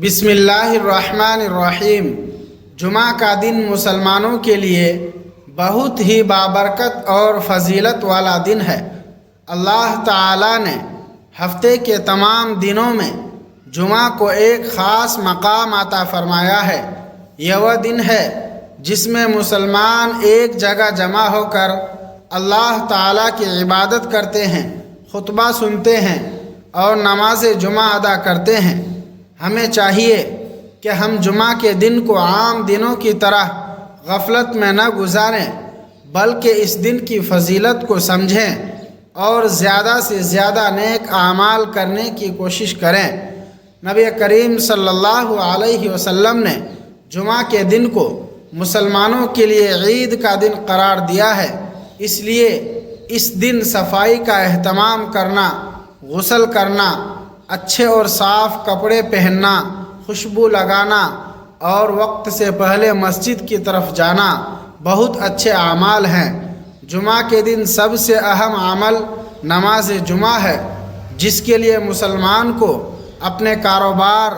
بسم اللہ الرحمن الرحیم۔ جمعہ کا دن مسلمانوں کے لیے بہت ہی بابرکت اور فضیلت والا دن ہے۔ اللہ تعالیٰ نے ہفتے کے تمام دنوں میں جمعہ کو ایک خاص مقام عطا فرمایا ہے۔ یہ وہ دن ہے جس میں مسلمان ایک جگہ جمع ہو کر اللہ تعالیٰ کی عبادت کرتے ہیں، خطبہ سنتے ہیں اور نماز جمعہ ادا کرتے ہیں۔ ہمیں چاہیے کہ ہم جمعہ کے دن کو عام دنوں کی طرح غفلت میں نہ گزاریں، بلکہ اس دن کی فضیلت کو سمجھیں اور زیادہ سے زیادہ نیک اعمال کرنے کی کوشش کریں۔ نبی کریم صلی اللہ علیہ وسلم نے جمعہ کے دن کو مسلمانوں کے لیے عید کا دن قرار دیا ہے، اس لیے اس دن صفائی کا اہتمام کرنا، غسل کرنا، اچھے اور صاف کپڑے پہننا، خوشبو لگانا اور وقت سے پہلے مسجد کی طرف جانا بہت اچھے اعمال ہیں۔ جمعہ کے دن سب سے اہم عمل نماز جمعہ ہے، جس کے لیے مسلمان کو اپنے کاروبار،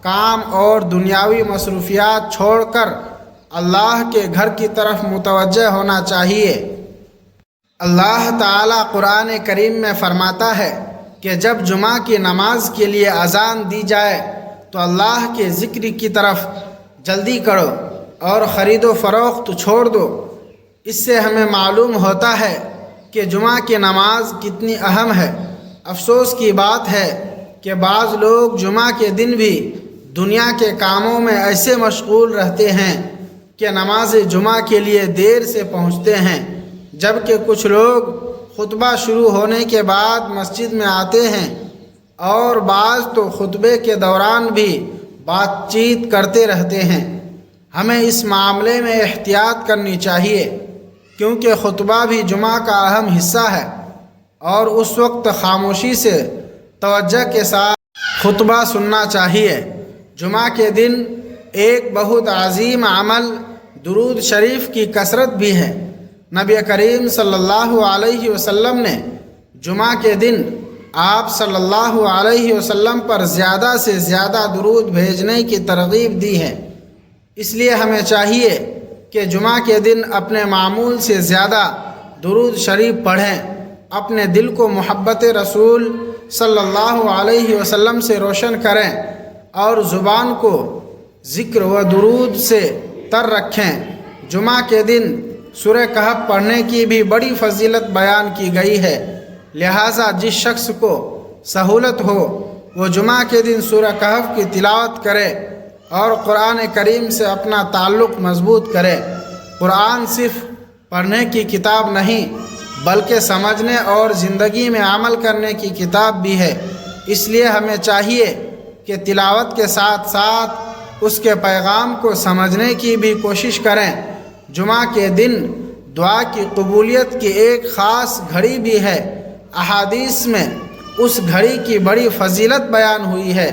کام اور دنیاوی مصروفیات چھوڑ کر اللہ کے گھر کی طرف متوجہ ہونا چاہیے۔ اللہ تعالیٰ قرآن کریم میں فرماتا ہے کہ جب جمعہ کی نماز کے لیے اذان دی جائے تو اللہ کے ذکر کی طرف جلدی کرو اور خرید و فروخت چھوڑ دو۔ اس سے ہمیں معلوم ہوتا ہے کہ جمعہ کی نماز کتنی اہم ہے۔ افسوس کی بات ہے کہ بعض لوگ جمعہ کے دن بھی دنیا کے کاموں میں ایسے مشغول رہتے ہیں کہ نماز جمعہ کے لیے دیر سے پہنچتے ہیں، جبکہ کچھ لوگ خطبہ شروع ہونے کے بعد مسجد میں آتے ہیں اور بعض تو خطبے کے دوران بھی بات چیت کرتے رہتے ہیں۔ ہمیں اس معاملے میں احتیاط کرنی چاہیے، کیونکہ خطبہ بھی جمعہ کا اہم حصہ ہے اور اس وقت خاموشی سے توجہ کے ساتھ خطبہ سننا چاہیے۔ جمعہ کے دن ایک بہت عظیم عمل درود شریف کی کثرت بھی ہے۔ نبی کریم صلی اللہ علیہ وسلم نے جمعہ کے دن آپ صلی اللہ علیہ وسلم پر زیادہ سے زیادہ درود بھیجنے کی ترغیب دی ہے۔ اس لیے ہمیں چاہیے کہ جمعہ کے دن اپنے معمول سے زیادہ درود شریف پڑھیں، اپنے دل کو محبت رسول صلی اللہ علیہ وسلم سے روشن کریں اور زبان کو ذکر و درود سے تر رکھیں۔ جمعہ کے دن سورہ کہف پڑھنے کی بھی بڑی فضیلت بیان کی گئی ہے، لہٰذا جس شخص کو سہولت ہو وہ جمعہ کے دن سورہ کہف کی تلاوت کرے اور قرآن کریم سے اپنا تعلق مضبوط کرے۔ قرآن صرف پڑھنے کی کتاب نہیں بلکہ سمجھنے اور زندگی میں عمل کرنے کی کتاب بھی ہے، اس لیے ہمیں چاہیے کہ تلاوت کے ساتھ ساتھ اس کے پیغام کو سمجھنے کی بھی کوشش کریں۔ جمعہ کے دن دعا کی قبولیت کی ایک خاص گھڑی بھی ہے۔ احادیث میں اس گھڑی کی بڑی فضیلت بیان ہوئی ہے،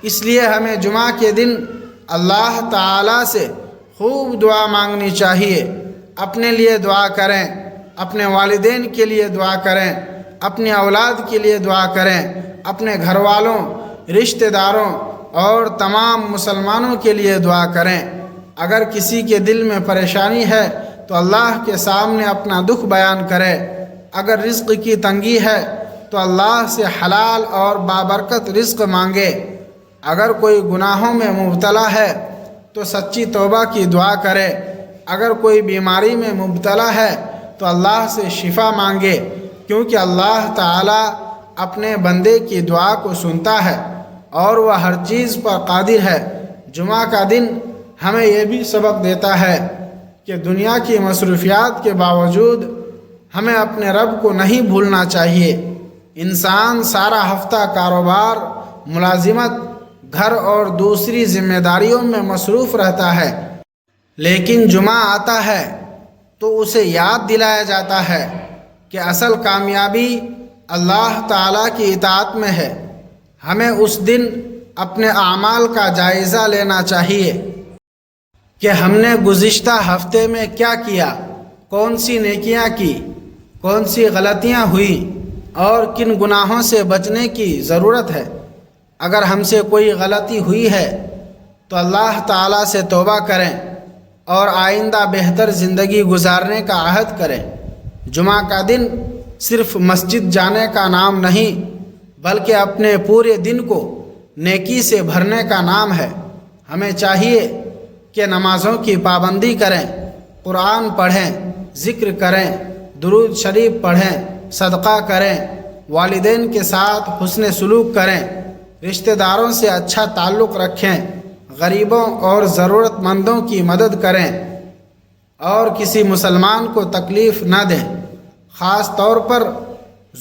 اس لیے ہمیں جمعہ کے دن اللہ تعالیٰ سے خوب دعا مانگنی چاہیے۔ اپنے لیے دعا کریں، اپنے والدین کے لیے دعا کریں، اپنی اولاد کے لیے دعا کریں، اپنے گھر والوں، رشتہ داروں اور تمام مسلمانوں کے لیے دعا کریں۔ اگر کسی کے دل میں پریشانی ہے تو اللہ کے سامنے اپنا دکھ بیان کرے۔ اگر رزق کی تنگی ہے تو اللہ سے حلال اور بابرکت رزق مانگے۔ اگر کوئی گناہوں میں مبتلا ہے تو سچی توبہ کی دعا کرے۔ اگر کوئی بیماری میں مبتلا ہے تو اللہ سے شفا مانگے، کیونکہ اللہ تعالیٰ اپنے بندے کی دعا کو سنتا ہے اور وہ ہر چیز پر قادر ہے۔ جمعہ کا دن ہمیں یہ بھی سبق دیتا ہے کہ دنیا کی مصروفیات کے باوجود ہمیں اپنے رب کو نہیں بھولنا چاہیے۔ انسان سارا ہفتہ کاروبار، ملازمت، گھر اور دوسری ذمہ داریوں میں مصروف رہتا ہے، لیکن جمعہ آتا ہے تو اسے یاد دلایا جاتا ہے کہ اصل کامیابی اللہ تعالیٰ کی اطاعت میں ہے۔ ہمیں اس دن اپنے اعمال کا جائزہ لینا چاہیے کہ ہم نے گزشتہ ہفتے میں کیا کیا، کون سی نیکیاں کی، کون سی غلطیاں ہوئیں اور کن گناہوں سے بچنے کی ضرورت ہے۔ اگر ہم سے کوئی غلطی ہوئی ہے تو اللہ تعالیٰ سے توبہ کریں اور آئندہ بہتر زندگی گزارنے کا عہد کریں۔ جمعہ کا دن صرف مسجد جانے کا نام نہیں بلکہ اپنے پورے دن کو نیکی سے بھرنے کا نام ہے۔ ہمیں چاہیے کہ نمازوں کی پابندی کریں، قرآن پڑھیں، ذکر کریں، درود شریف پڑھیں، صدقہ کریں، والدین کے ساتھ حسن سلوک کریں، رشتہ داروں سے اچھا تعلق رکھیں، غریبوں اور ضرورت مندوں کی مدد کریں اور کسی مسلمان کو تکلیف نہ دیں۔ خاص طور پر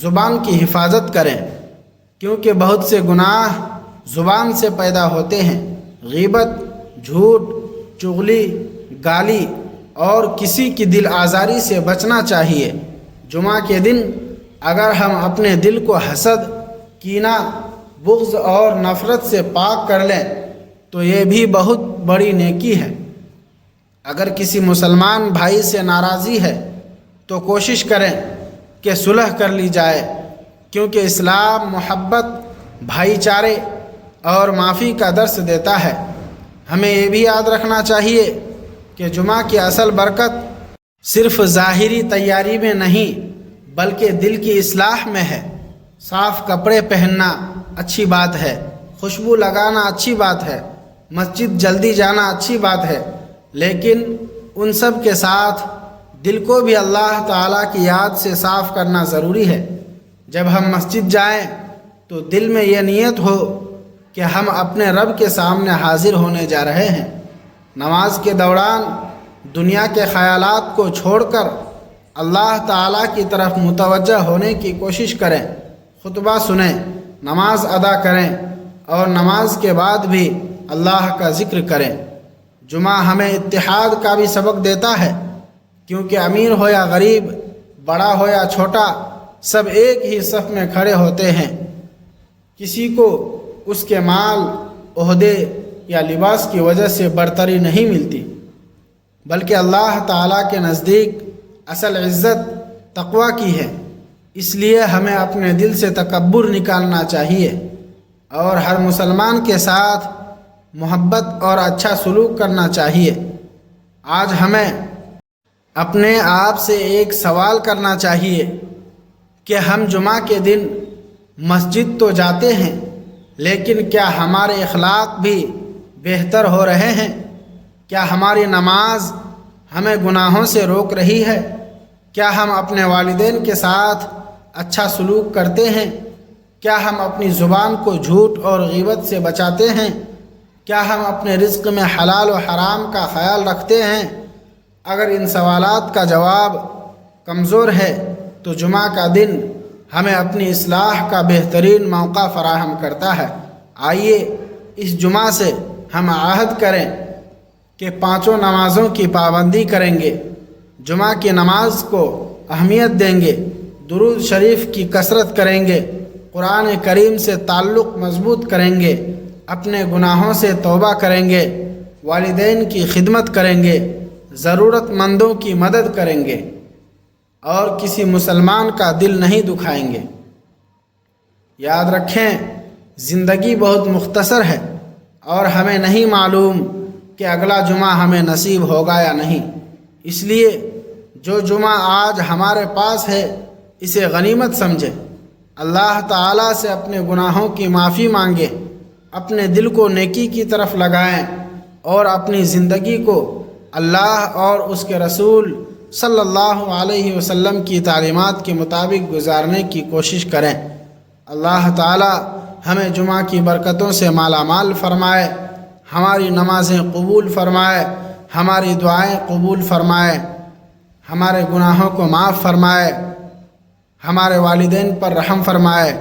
زبان کی حفاظت کریں کیونکہ بہت سے گناہ زبان سے پیدا ہوتے ہیں۔ غیبت، جھوٹ، چغلی، گالی اور کسی کی دل آزاری سے بچنا چاہیے۔ جمعہ کے دن اگر ہم اپنے دل کو حسد، کینہ، بغض اور نفرت سے پاک کر لیں تو یہ بھی بہت بڑی نیکی ہے۔ اگر کسی مسلمان بھائی سے ناراضی ہے تو کوشش کریں کہ صلح کر لی جائے کیونکہ اسلام محبت، بھائی چارے اور معافی کا درس دیتا ہے۔ ہمیں یہ بھی یاد رکھنا چاہیے کہ جمعہ کی اصل برکت صرف ظاہری تیاری میں نہیں بلکہ دل کی اصلاح میں ہے۔ صاف کپڑے پہننا اچھی بات ہے، خوشبو لگانا اچھی بات ہے، مسجد جلدی جانا اچھی بات ہے، لیکن ان سب کے ساتھ دل کو بھی اللہ تعالیٰ کی یاد سے صاف کرنا ضروری ہے۔ جب ہم مسجد جائیں تو دل میں یہ نیت ہو کہ ہم اپنے رب کے سامنے حاضر ہونے جا رہے ہیں۔ نماز کے دوران دنیا کے خیالات کو چھوڑ کر اللہ تعالیٰ کی طرف متوجہ ہونے کی کوشش کریں، خطبہ سنیں، نماز ادا کریں اور نماز کے بعد بھی اللہ کا ذکر کریں۔ جمعہ ہمیں اتحاد کا بھی سبق دیتا ہے کیونکہ امیر ہو یا غریب، بڑا ہو یا چھوٹا، سب ایک ہی صف میں کھڑے ہوتے ہیں۔ کسی کو اس کے مال، عہدے یا لباس کی وجہ سے برتری نہیں ملتی بلکہ اللہ تعالیٰ کے نزدیک اصل عزت تقویٰ کی ہے۔ اس لیے ہمیں اپنے دل سے تکبر نکالنا چاہیے اور ہر مسلمان کے ساتھ محبت اور اچھا سلوک کرنا چاہیے۔ آج ہمیں اپنے آپ سے ایک سوال کرنا چاہیے کہ ہم جمعہ کے دن مسجد تو جاتے ہیں لیکن کیا ہمارے اخلاق بھی بہتر ہو رہے ہیں؟ کیا ہماری نماز ہمیں گناہوں سے روک رہی ہے؟ کیا ہم اپنے والدین کے ساتھ اچھا سلوک کرتے ہیں؟ کیا ہم اپنی زبان کو جھوٹ اور غیبت سے بچاتے ہیں؟ کیا ہم اپنے رزق میں حلال و حرام کا خیال رکھتے ہیں؟ اگر ان سوالات کا جواب کمزور ہے تو جمعہ کا دن ہمیں اپنی اصلاح کا بہترین موقع فراہم کرتا ہے۔ آئیے اس جمعہ سے ہم عہد کریں کہ 5 نمازوں کی پابندی کریں گے، جمعہ کی نماز کو اہمیت دیں گے، درود شریف کی کثرت کریں گے، قرآن کریم سے تعلق مضبوط کریں گے، اپنے گناہوں سے توبہ کریں گے، والدین کی خدمت کریں گے، ضرورت مندوں کی مدد کریں گے اور کسی مسلمان کا دل نہیں دکھائیں گے۔ یاد رکھیں، زندگی بہت مختصر ہے اور ہمیں نہیں معلوم کہ اگلا جمعہ ہمیں نصیب ہوگا یا نہیں۔ اس لیے جو جمعہ آج ہمارے پاس ہے اسے غنیمت سمجھیں، اللہ تعالیٰ سے اپنے گناہوں کی معافی مانگیں، اپنے دل کو نیکی کی طرف لگائیں اور اپنی زندگی کو اللہ اور اس کے رسول صلی اللہ علیہ وسلم کی تعلیمات کے مطابق گزارنے کی کوشش کریں۔ اللہ تعالیٰ ہمیں جمعہ کی برکتوں سے مالا مال فرمائے، ہماری نمازیں قبول فرمائے، ہماری دعائیں قبول فرمائے، ہمارے گناہوں کو معاف فرمائے، ہمارے والدین پر رحم فرمائے،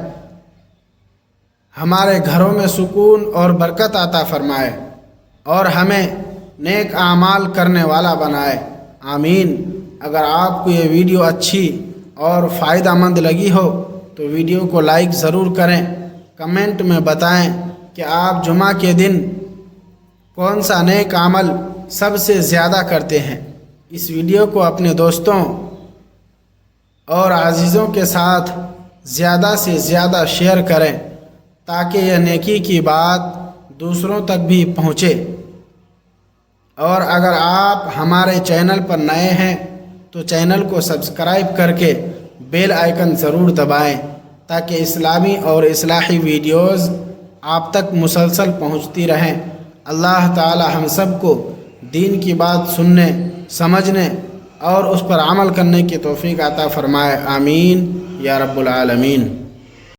ہمارے گھروں میں سکون اور برکت عطا فرمائے اور ہمیں نیک اعمال کرنے والا بنائے۔ آمین۔ اگر آپ کو یہ ویڈیو اچھی اور فائدہ مند لگی ہو تو ویڈیو کو لائک ضرور کریں، کمنٹ میں بتائیں کہ آپ جمعہ کے دن کون سا نیک عمل سب سے زیادہ کرتے ہیں۔ اس ویڈیو کو اپنے دوستوں اور عزیزوں کے ساتھ زیادہ سے زیادہ شیئر کریں تاکہ یہ نیکی کی بات دوسروں تک بھی پہنچے۔ اور اگر آپ ہمارے چینل پر نئے ہیں تو چینل کو سبسکرائب کر کے بیل آئیکن ضرور دبائیں تاکہ اسلامی اور اصلاحی ویڈیوز آپ تک مسلسل پہنچتی رہیں۔ اللہ تعالی ہم سب کو دین کی بات سننے، سمجھنے اور اس پر عمل کرنے کی توفیق عطا فرمائے، آمین یا رب العالمین۔